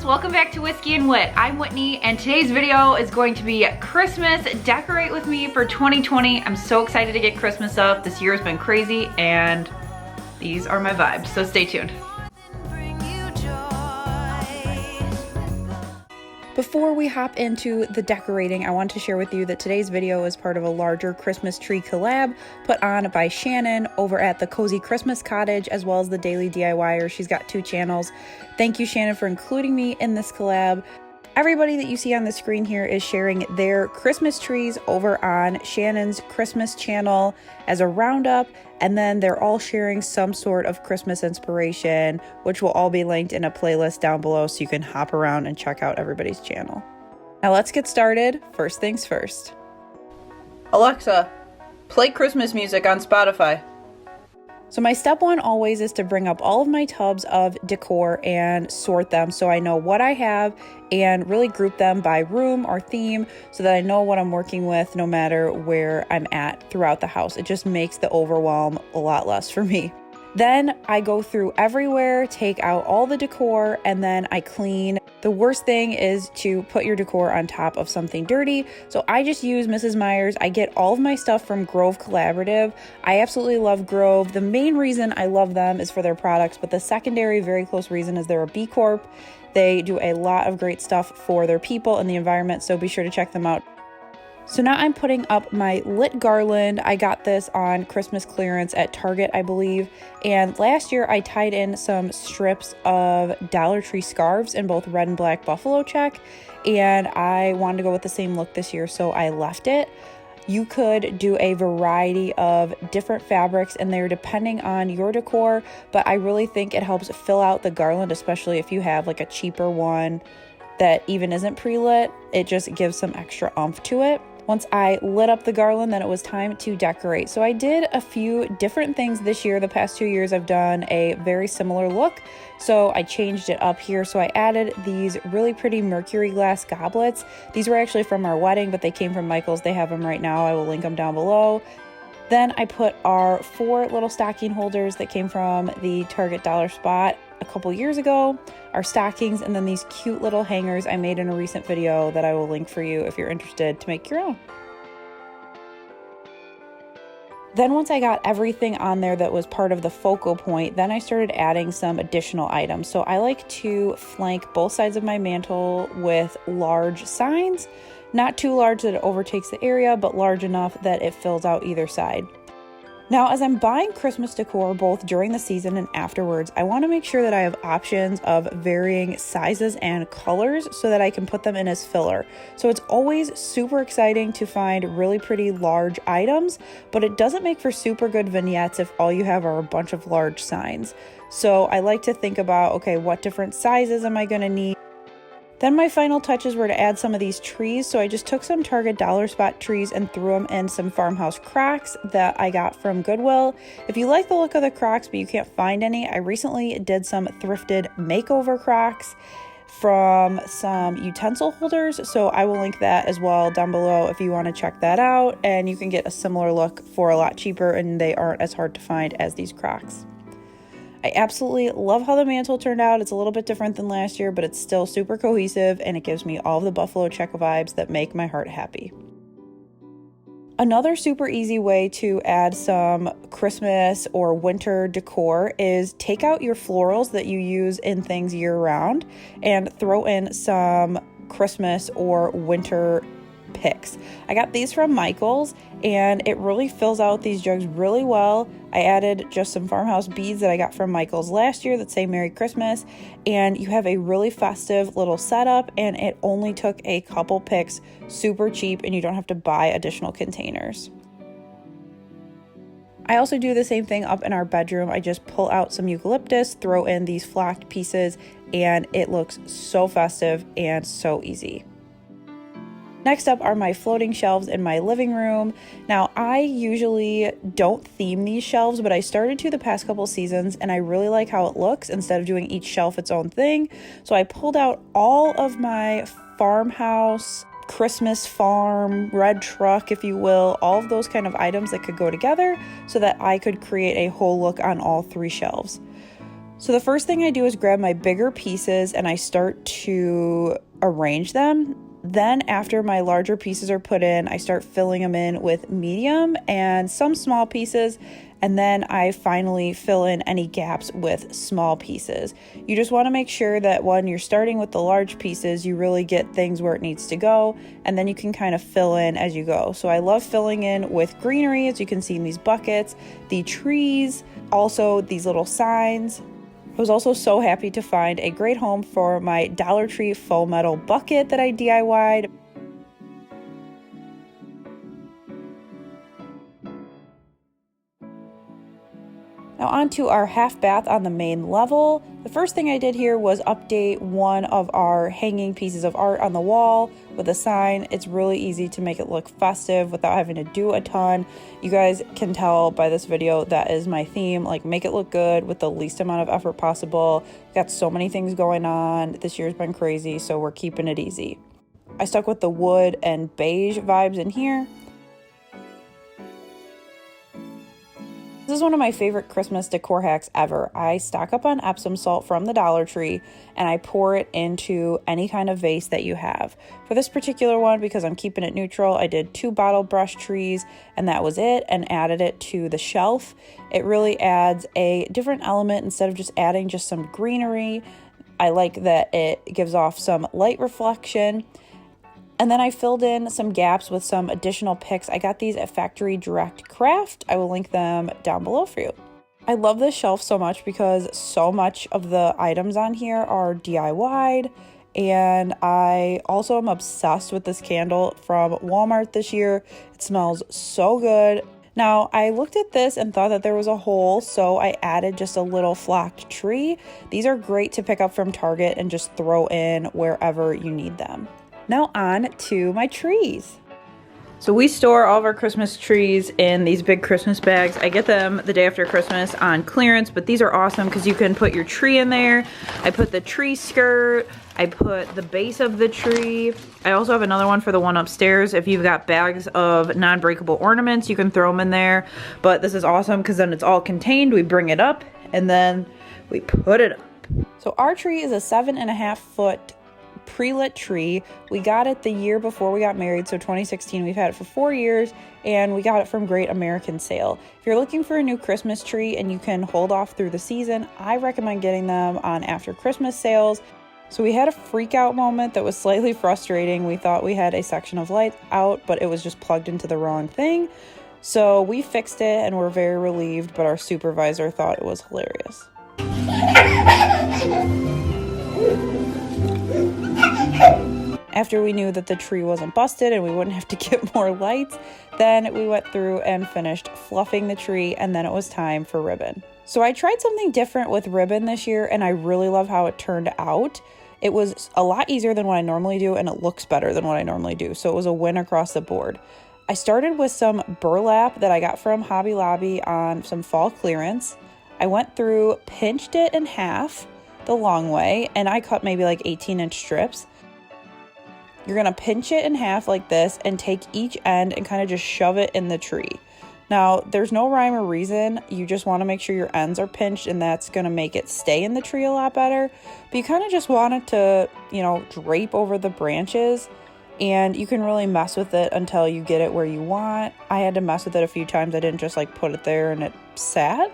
welcome back to Whiskey and Whit. I'm Whitney and today's video is going to be Christmas decorate with me for 2020. I'm so excited to get Christmas up. This year has been crazy and these are my vibes, so stay tuned. Before we hop into the decorating, I want to share with you that today's video is part of a larger Christmas tree collab put on by Shannon over at the Cozy Christmas Cottage, as well as the Daily DIYer. She's got 2 channels. Thank you, Shannon, for including me in this collab. Everybody that you see on the screen here is sharing their Christmas trees over on Shannon's Christmas channel as a roundup, and then they're all sharing some sort of Christmas inspiration, which will all be linked in a playlist down below so you can hop around and check out everybody's channel. Now let's get started. First things first. Alexa, play Christmas music on Spotify. So my step one always is to bring up all of my tubs of decor and sort them so I know what I have and really group them by room or theme so that I know what I'm working with no matter where I'm at throughout the house. It just makes the overwhelm a lot less for me. Then I go through everywhere, take out all the decor, and then I clean. The worst thing is to put your decor on top of something dirty. So I just use Mrs. Meyer's. I get all of my stuff from Grove Collaborative. I absolutely love Grove. The main reason I love them is for their products, but the secondary, very close reason is they're a B Corp. They do a lot of great stuff for their people and the environment, so be sure to check them out. So now I'm putting up my lit garland. I got this on Christmas clearance at Target, I believe. And last year I tied in some strips of Dollar Tree scarves in both red and black buffalo check. And I wanted to go with the same look this year, so I left it. You could do a variety of different fabrics in there depending on your decor, but I really think it helps fill out the garland, especially if you have like a cheaper one that even isn't pre-lit. It just gives some extra oomph to it. Once I lit up the garland, then it was time to decorate. So I did a few different things this year. The past 2 years, I've done a very similar look. So I changed it up here. So I added these really pretty mercury glass goblets. These were actually from our wedding, but they came from Michael's. They have them right now. I will link them down below. Then I put our 4 little stocking holders that came from the Target Dollar Spot a couple years ago, our stockings, and then these cute little hangers I made in a recent video that I will link for you if you're interested to make your own. Then once I got everything on there that was part of the focal point, then I started adding some additional items. So I like to flank both sides of my mantle with large signs, not too large that it overtakes the area, but large enough that it fills out either side. Now, as I'm buying Christmas decor both during the season and afterwards, I want to make sure that I have options of varying sizes and colors so that I can put them in as filler. So it's always super exciting to find really pretty large items, but it doesn't make for super good vignettes if all you have are a bunch of large signs. So I like to think about, okay, what different sizes am I going to need? Then my final touches were to add some of these trees. So I just took some Target Dollar Spot trees and threw them in some farmhouse crocks that I got from Goodwill. If you like the look of the crocks, but you can't find any, I recently did some thrifted makeover crocks from some utensil holders. So I will link that as well down below if you want to check that out. And you can get a similar look for a lot cheaper and they aren't as hard to find as these crocks. I absolutely love how the mantle turned out. It's a little bit different than last year, but it's still super cohesive and it gives me all of the buffalo check vibes that make my heart happy. Another super easy way to add some Christmas or winter decor is take out your florals that you use in things year round and throw in some Christmas or winter picks. I got these from Michael's and it really fills out these jugs really well. I added just some farmhouse beads that I got from Michael's last year that say Merry Christmas, and you have a really festive little setup and it only took a couple picks, super cheap, and you don't have to buy additional containers. I also do the same thing up in our bedroom. I just pull out some eucalyptus, throw in these flocked pieces, and it looks so festive and so easy. Next up are my floating shelves in my living room. Now, I usually don't theme these shelves, but I started to the past couple seasons and I really like how it looks instead of doing each shelf its own thing. So I pulled out all of my farmhouse, Christmas farm, red truck, if you will, all of those kind of items that could go together so that I could create a whole look on all 3 shelves. So the first thing I do is grab my bigger pieces and I start to arrange them. Then after my larger pieces are put in, I start filling them in with medium and some small pieces. And then I finally fill in any gaps with small pieces. You just want to make sure that when you're starting with the large pieces, you really get things where it needs to go. And then you can kind of fill in as you go. So I love filling in with greenery, as you can see in these buckets, the trees, also these little signs. I was also so happy to find a great home for my Dollar Tree faux metal bucket that I DIY'd. Now on to our half bath on the main level. The first thing I did here was update one of our hanging pieces of art on the wall with a sign. It's really easy to make it look festive without having to do a ton. You guys can tell by this video that is my theme, like make it look good with the least amount of effort possible. Got so many things going on. This year's been crazy, so we're keeping it easy. I stuck with the wood and beige vibes in here. This is one of my favorite Christmas decor hacks ever. I stock up on Epsom salt from the Dollar Tree and I pour it into any kind of vase that you have. For this particular one, because I'm keeping it neutral, I did 2 bottle brush trees and that was it, and added it to the shelf. It really adds a different element instead of just adding just some greenery. I like that it gives off some light reflection. And then I filled in some gaps with some additional picks. I got these at Factory Direct Craft. I will link them down below for you. I love this shelf so much because so much of the items on here are DIY'd. And I also am obsessed with this candle from Walmart this year. It smells so good. Now, I looked at this and thought that there was a hole, so I added just a little flocked tree. These are great to pick up from Target and just throw in wherever you need them. Now on to my trees. So we store all of our Christmas trees in these big Christmas bags. I get them the day after Christmas on clearance, but these are awesome because you can put your tree in there. I put the tree skirt, I put the base of the tree. I also have another one for the one upstairs. If you've got bags of non-breakable ornaments, you can throw them in there. But this is awesome because then it's all contained. We bring it up and then we put it up. So our tree is a 7.5 foot pre-lit tree. We got it the year before we got married, so 2016. We've had it for 4 years and we got it from Great American Sale. If you're looking for a new Christmas tree and you can hold off through the season, I recommend getting them on after Christmas sales. So we had a freak out moment that was slightly frustrating. We thought we had a section of lights out, but it was just plugged into the wrong thing. So we fixed it and we're very relieved, but our supervisor thought it was hilarious. After we knew that the tree wasn't busted and we wouldn't have to get more lights, then we went through and finished fluffing the tree, and then it was time for ribbon. So I tried something different with ribbon this year and I really love how it turned out. It was a lot easier than what I normally do and it looks better than what I normally do. So it was a win across the board. I started with some burlap that I got from Hobby Lobby on some fall clearance. I went through, pinched it in half the long way, and I cut maybe like 18-inch strips. You're gonna pinch it in half like this and take each end and kind of just shove it in the tree. Now, there's no rhyme or reason. You just want to make sure your ends are pinched and that's gonna make it stay in the tree a lot better. But you kind of just want it to, drape over the branches, and you can really mess with it until you get it where you want. I had to mess with it a few times. I didn't just put it there and it sat.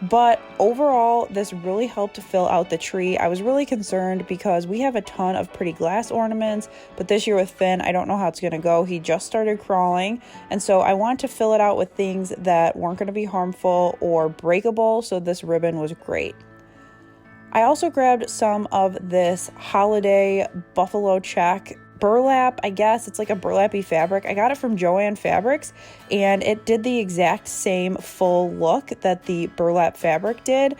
But overall, this really helped to fill out the tree. I was really concerned because we have a ton of pretty glass ornaments, but this year with Finn, I don't know how it's going to go. He just started crawling, and so I want to fill it out with things that weren't going to be harmful or breakable, so this ribbon was great. I also grabbed some of this holiday buffalo check burlap, I guess. It's like a burlappy fabric. I got it from Joann Fabrics and it did the exact same full look that the burlap fabric did,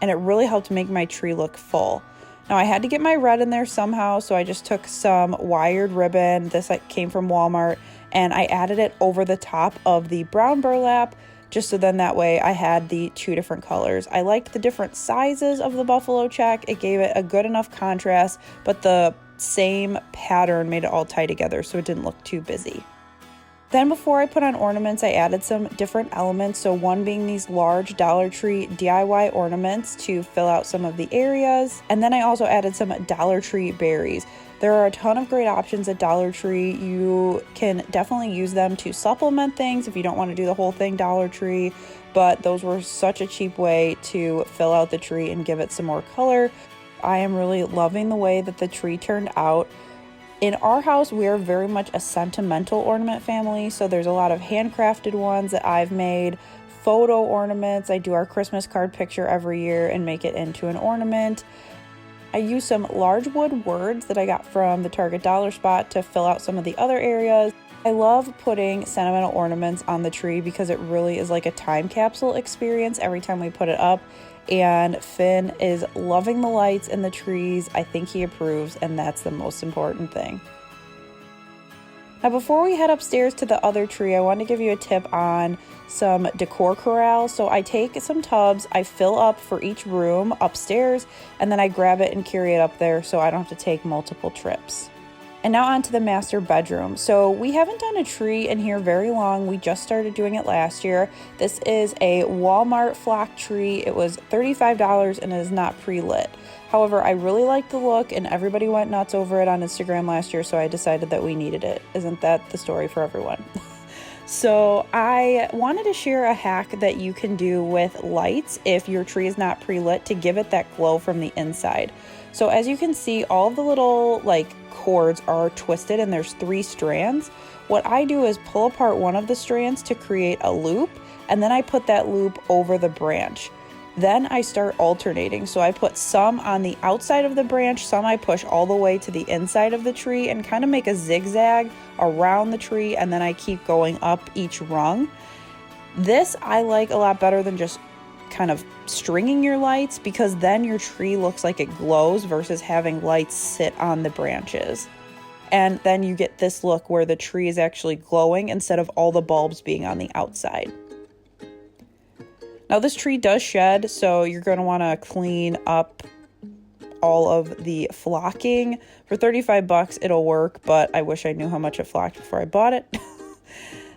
and it really helped make my tree look full. Now I had to get my red in there somehow, so I just took some wired ribbon. This came from Walmart, and I added it over the top of the brown burlap just so then that way I had the 2 different colors. I liked the different sizes of the buffalo check. It gave it a good enough contrast, but the same pattern made it all tie together so it didn't look too busy. Then before I put on ornaments, I added some different elements. So one being these large Dollar Tree DIY ornaments to fill out some of the areas. And then I also added some Dollar Tree berries. There are a ton of great options at Dollar Tree. You can definitely use them to supplement things if you don't want to do the whole thing Dollar Tree, but those were such a cheap way to fill out the tree and give it some more color. I am really loving the way that the tree turned out. In our house, we are very much a sentimental ornament family, so there's a lot of handcrafted ones that I've made, photo ornaments. I do our Christmas card picture every year and make it into an ornament. I use some large wood words that I got from the Target dollar spot to fill out some of the other areas. I love putting sentimental ornaments on the tree because it really is like a time capsule experience every time we put it up. And Finn is loving the lights and the trees. I think he approves, and that's the most important thing. Now, before we head upstairs to the other tree, I want to give you a tip on some decor corral. So I take some tubs, I fill up for each room upstairs, and then I grab it and carry it up there so I don't have to take multiple trips. And now on to the master bedroom. So we haven't done a tree in here very long. We just started doing it last year. This is a Walmart flock tree. It was $35 and it is not pre-lit. However, I really like the look and everybody went nuts over it on Instagram last year, so I decided that we needed it. Isn't that the story for everyone? So I wanted to share a hack that you can do with lights if your tree is not pre-lit to give it that glow from the inside. So as you can see, all the little cords are twisted and there's 3 strands. What I do is pull apart one of the strands to create a loop, and then I put that loop over the branch. Then I start alternating. So I put some on the outside of the branch, some I push all the way to the inside of the tree and kind of make a zigzag around the tree, and then I keep going up each rung. This I like a lot better than just kind of stringing your lights, because then your tree looks like it glows versus having lights sit on the branches. And then you get this look where the tree is actually glowing instead of all the bulbs being on the outside. Now this tree does shed, so you're going to want to clean up all of the flocking. For 35 bucks it'll work, but I wish I knew how much it flocked before I bought it.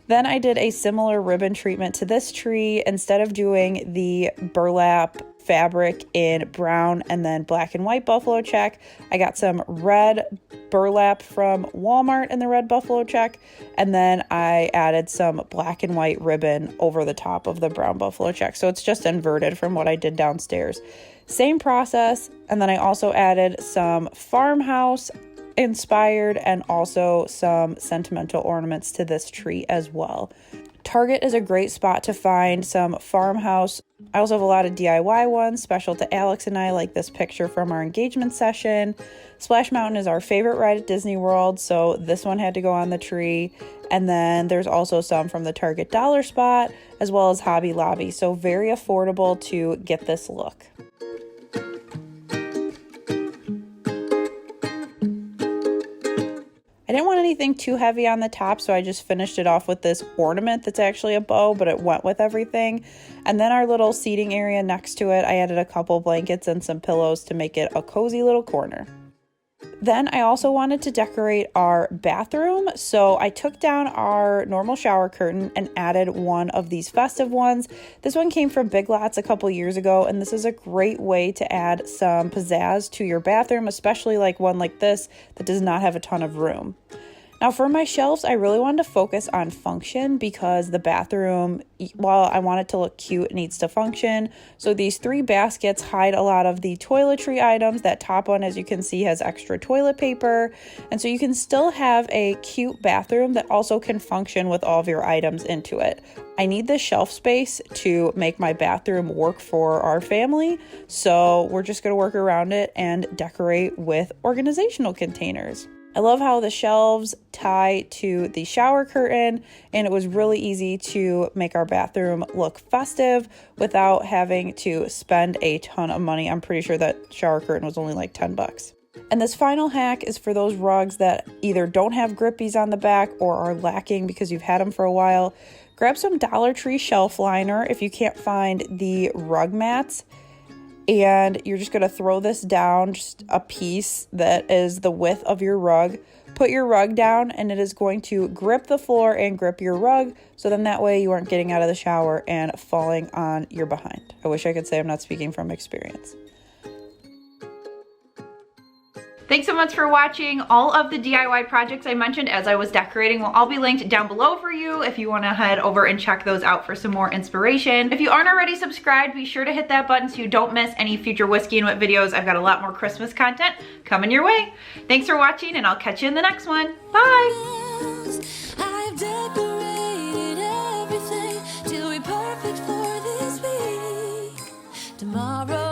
Then I did a similar ribbon treatment to this tree. Instead of doing the burlap fabric in brown and then black and white buffalo check, I got some red burlap from Walmart in the red buffalo check, and then I added some black and white ribbon over the top of the brown buffalo check. So it's just inverted from what I did downstairs. Same process, and then I also added some farmhouse inspired and also some sentimental ornaments to this tree as well. Target is a great spot to find some farmhouse. I also have a lot of DIY ones special to Alex and I, like this picture from our engagement session. Splash Mountain is our favorite ride at Disney World, so this one had to go on the tree. And then there's also some from the Target dollar spot as well as Hobby Lobby, so very affordable to get this look. I didn't want anything too heavy on the top, so I just finished it off with this ornament that's actually a bow, but it went with everything. And then our little seating area next to it, I added a couple blankets and some pillows to make it a cozy little corner. Then I also wanted to decorate our bathroom, so I took down our normal shower curtain and added one of these festive ones. This one came from Big Lots a couple years ago, and this is a great way to add some pizzazz to your bathroom, especially like one like this that does not have a ton of room. Now for my shelves, I really wanted to focus on function because the bathroom, while I want it to look cute, it needs to function. So these 3 baskets hide a lot of the toiletry items. That top one, as you can see, has extra toilet paper. And so you can still have a cute bathroom that also can function with all of your items into it. I need this shelf space to make my bathroom work for our family. So we're just going to work around it and decorate with organizational containers. I love how the shelves tie to the shower curtain, and it was really easy to make our bathroom look festive without having to spend a ton of money. I'm pretty sure that shower curtain was only like 10 bucks. And this final hack is for those rugs that either don't have grippies on the back or are lacking because you've had them for a while. Grab some Dollar Tree shelf liner if you can't find the rug mats. And you're just going to throw this down, just a piece that is the width of your rug. Put your rug down and it is going to grip the floor and grip your rug, so then that way you aren't getting out of the shower and falling on your behind. I wish I could say I'm not speaking from experience. Thanks so much for watching. All of the DIY projects I mentioned as I was decorating will all be linked down below for you if you want to head over and check those out for some more inspiration. If you aren't already subscribed, be sure to hit that button so you don't miss any future Whiskey and Whit videos. I've got a lot more Christmas content coming your way. Thanks for watching, and I'll catch you in the next one. Bye! I've decorated everything till we're perfect for this week. Tomorrow